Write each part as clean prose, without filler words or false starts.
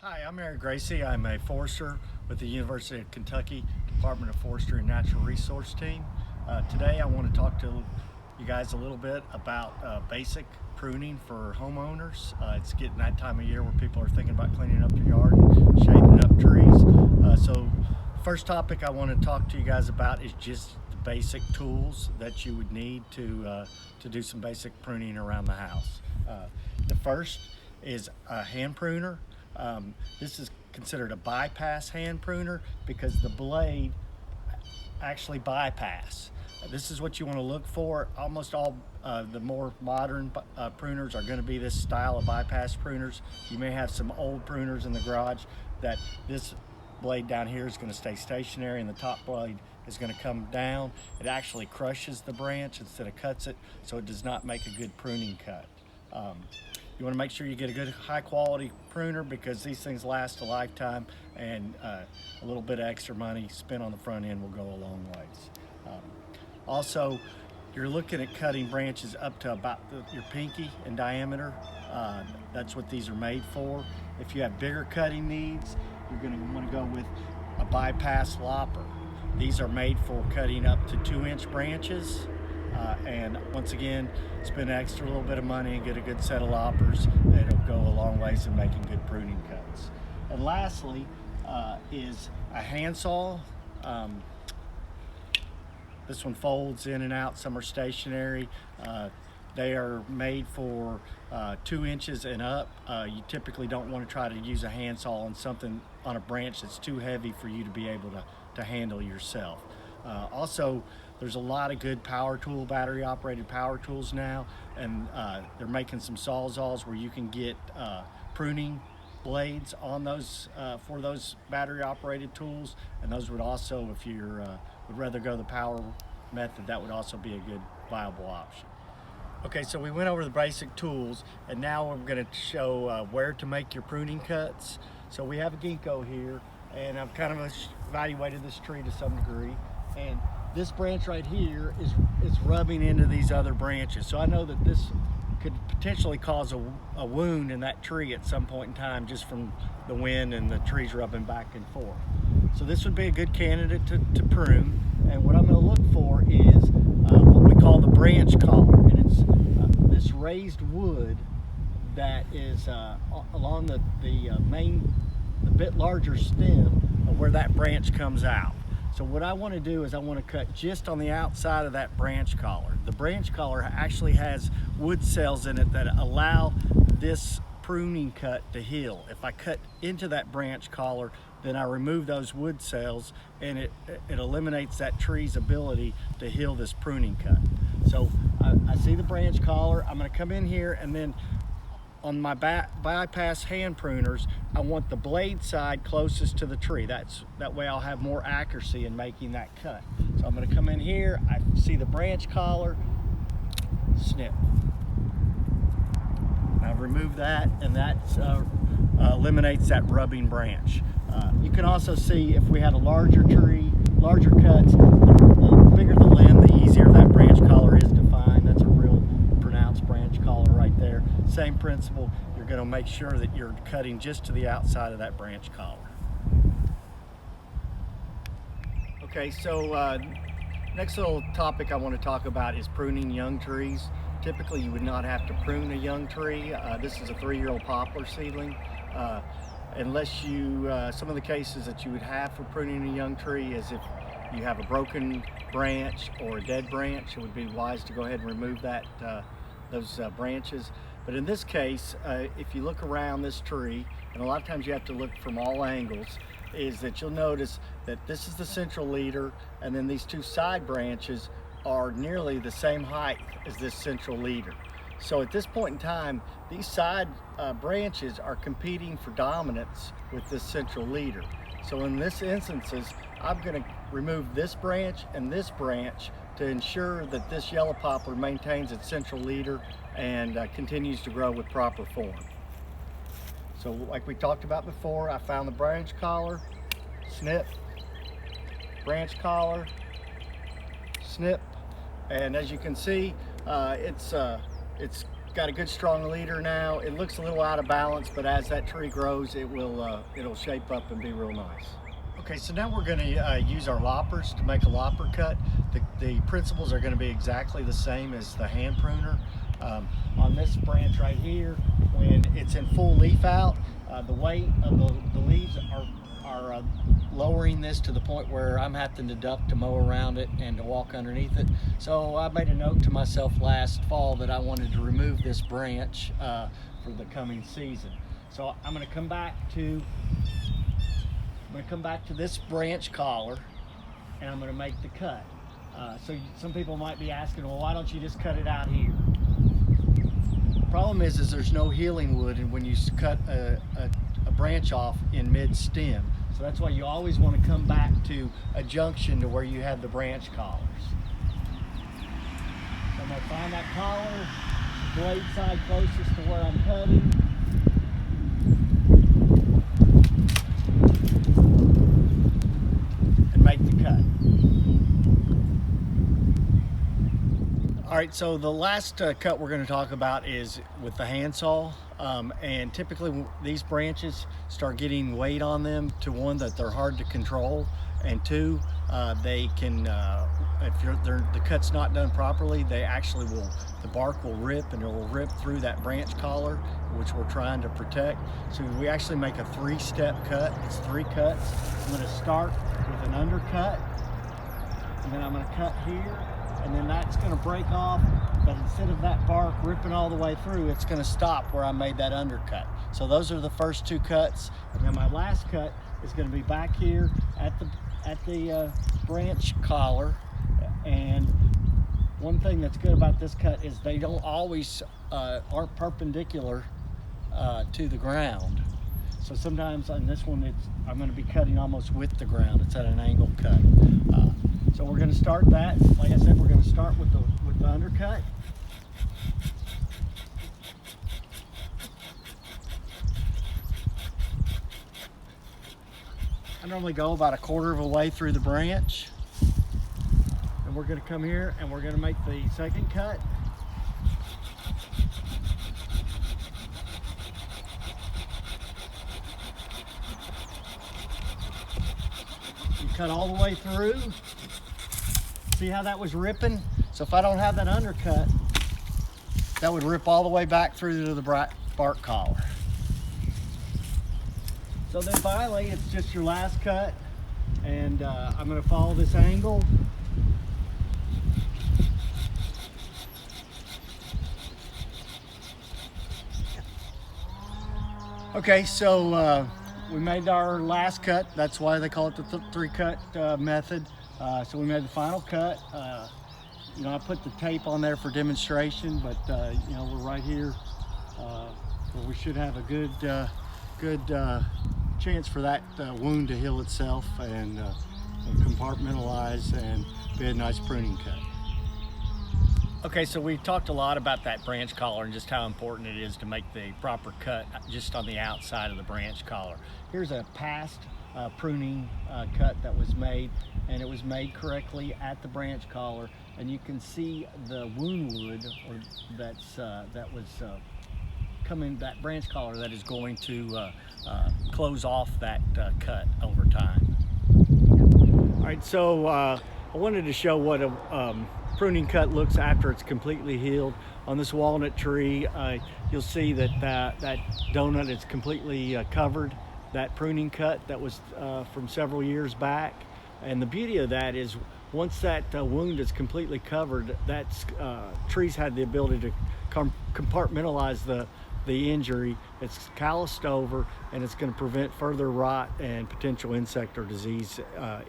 Hi, I'm Gracey. I'm a forester with the University of Kentucky Department of Forestry and Natural Resource team. Today I want to talk to you guys a little bit about basic pruning for homeowners. It's getting that time of year where people are thinking about cleaning up their yard and shading up trees. So first topic I want to talk to you guys about is just the basic tools that you would need to do some basic pruning around the house. The first is a hand pruner. This is considered a bypass hand pruner because the blade actually bypass. This is what you want to look for. Almost all the more modern pruners are going to be this style of bypass pruners. You may have some old pruners in the garage that this blade down here is going to stay stationary and the top blade is going to come down. It actually crushes the branch instead of cuts it, so it does not make a good pruning cut. You want to make sure you get a good high quality pruner because these things last a lifetime, and a little bit of extra money spent on the front end will go a long ways. Also, you're looking at cutting branches up to about your pinky in diameter. That's what these are made for. If you have bigger cutting needs, you're going to want to go with a bypass lopper. These are made for cutting up to 2-inch branches. And once again, spend extra little bit of money and get a good set of loppers. It'll go a long ways in making good pruning cuts. And lastly is a handsaw. This one folds in and out. Some are stationary. They are made for 2 inches and up. You typically don't want to try to use a handsaw on something on a branch that's too heavy for you to be able to handle yourself. Also, there's a lot of good power tool, battery operated power tools now, and they're making some sawzalls where you can get pruning blades on those for those battery operated tools, and those would also, if you would rather go the power method, that would also be a good viable option. Okay, so we went over the basic tools, and now we're going to show where to make your pruning cuts. So we have a ginkgo here, and I've kind of evaluated this tree to some degree, and this branch right here is rubbing into these other branches. So I know that this could potentially cause a wound in that tree at some point in time just from the wind and the trees rubbing back and forth. So this would be a good candidate to prune. And what I'm going to look for is what we call the branch collar. And it's this raised wood that is along the bit larger stem of where that branch comes out. So what I want to do is I want to cut just on the outside of that branch collar. The branch collar actually has wood cells in it that allow this pruning cut to heal. If I cut into that branch collar, then I remove those wood cells, and it eliminates that tree's ability to heal this pruning cut. So I see the branch collar. I'm going to come in here, and then on my bypass hand pruners, I want the blade side closest to the tree. That way I'll have more accuracy in making that cut. So I'm going to come in here, I see the branch collar, snip. I've removed that, and that eliminates that rubbing branch. You can also see if we had a larger tree, larger cuts, the bigger the limb, the easier that branch collar is to find. That's a real pronounced branch collar right there. Same principle, you're going to make sure that you're cutting just to the outside of that branch collar. Okay, so next little topic I want to talk about is pruning young trees. Typically you would not have to prune a young tree. This is a 3-year-old poplar seedling. Unless you, some of the cases that you would have for pruning a young tree is if you have a broken branch or a dead branch, it would be wise to go ahead and remove those branches. But in this case, if you look around this tree, and a lot of times you have to look from all angles, is that you'll notice that this is the central leader, and then these two side branches are nearly the same height as this central leader. So at this point in time, these side branches are competing for dominance with this central leader. So in this instances, I'm going to remove this branch and this branch to ensure that this yellow poplar maintains its central leader and continues to grow with proper form. So like we talked about before, I found the branch collar, snip, branch collar, snip, and as you can see, it's got a good strong leader now. It looks a little out of balance, but as that tree grows, it'll shape up and be real nice. Okay, so now we're going to use our loppers to make a lopper cut. The principles are going to be exactly the same as the hand pruner. On this branch right here, when it's in full leaf out, the weight of the leaves are lowering this to the point where I'm having to duck to mow around it and to walk underneath it. So I made a note to myself last fall that I wanted to remove this branch for the coming season. So I'm going to come back to this branch collar, and I'm going to make the cut. So some people might be asking, well, why don't you just cut it out here? The problem is there's no healing wood and when you cut a branch off in mid-stem. So that's why you always want to come back to a junction to where you have the branch collars. So I'm going to find that collar, the blade side closest to where I'm cutting. And make the cut. All right, so the last cut we're going to talk about is with the handsaw. And typically these branches start getting weight on them, to one, that they're hard to control, and two, they can, the cut's not done properly, the bark will rip, and it will rip through that branch collar, which we're trying to protect. So we actually make a 3-step cut. It's 3 cuts. I'm going to start with an undercut, and then I'm going to cut here, and then that's going to break off, but instead of that bark ripping all the way through, it's going to stop where I made that undercut. So those are the first 2 cuts, and then my last cut is going to be back here at the branch collar. And one thing that's good about this cut is they don't always aren't perpendicular to the ground. So sometimes on this one, I'm going to be cutting almost with the ground. It's at an angle cut. So we're going to start that. Like I said, we're going to start with the undercut. I normally go about 1/4 of a way through the branch. And we're going to come here and we're going to make the second cut. You cut all the way through. See how that was ripping? So if I don't have that undercut, that would rip all the way back through to the bark collar. So then finally, it's just your last cut, and I'm going to follow this angle. Okay, so we made our last cut. That's why they call it the 3-cut method. So we made the final cut. You know, I put the tape on there for demonstration, but you know, we're right here where we should have a good chance for that wound to heal itself and compartmentalize and be a nice pruning cut. Okay, so we talked a lot about that branch collar and just how important it is to make the proper cut just on the outside of the branch collar. Here's a past pruning cut that was made, and it was made correctly at the branch collar, and you can see the wound wood that was coming, that branch collar that is going to close off that cut over time. All right, so I wanted to show what a pruning cut looks after it's completely healed. On this walnut tree, you'll see that that donut is completely covered. That pruning cut that was from several years back. And the beauty of that is once that wound is completely covered, that trees had the ability to compartmentalize the injury. It's calloused over, and it's going to prevent further rot and potential insect or disease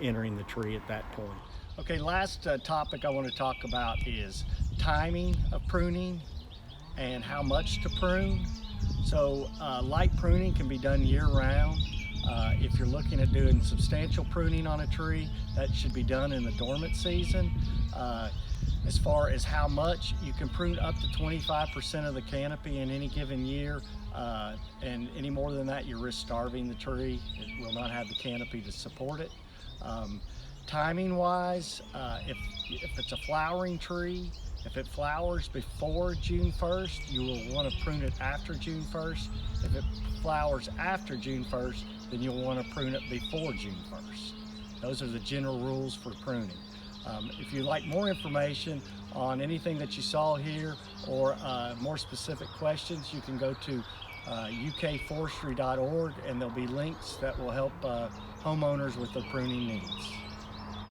entering the tree at that point. Okay, last topic I want to talk about is timing of pruning and how much to prune. So light pruning can be done year-round. If you're looking at doing substantial pruning on a tree, that should be done in the dormant season. As far as how much, you can prune up to 25% of the canopy in any given year, and any more than that, you risk starving the tree. It will not have the canopy to support it. Timing wise, if it's a flowering tree If it flowers before June 1st, you will want to prune it after June 1st. If it flowers after June 1st, then you'll want to prune it before June 1st. Those are the general rules for pruning. If you'd like more information on anything that you saw here or more specific questions, you can go to ukforestry.org, and there'll be links that will help homeowners with their pruning needs.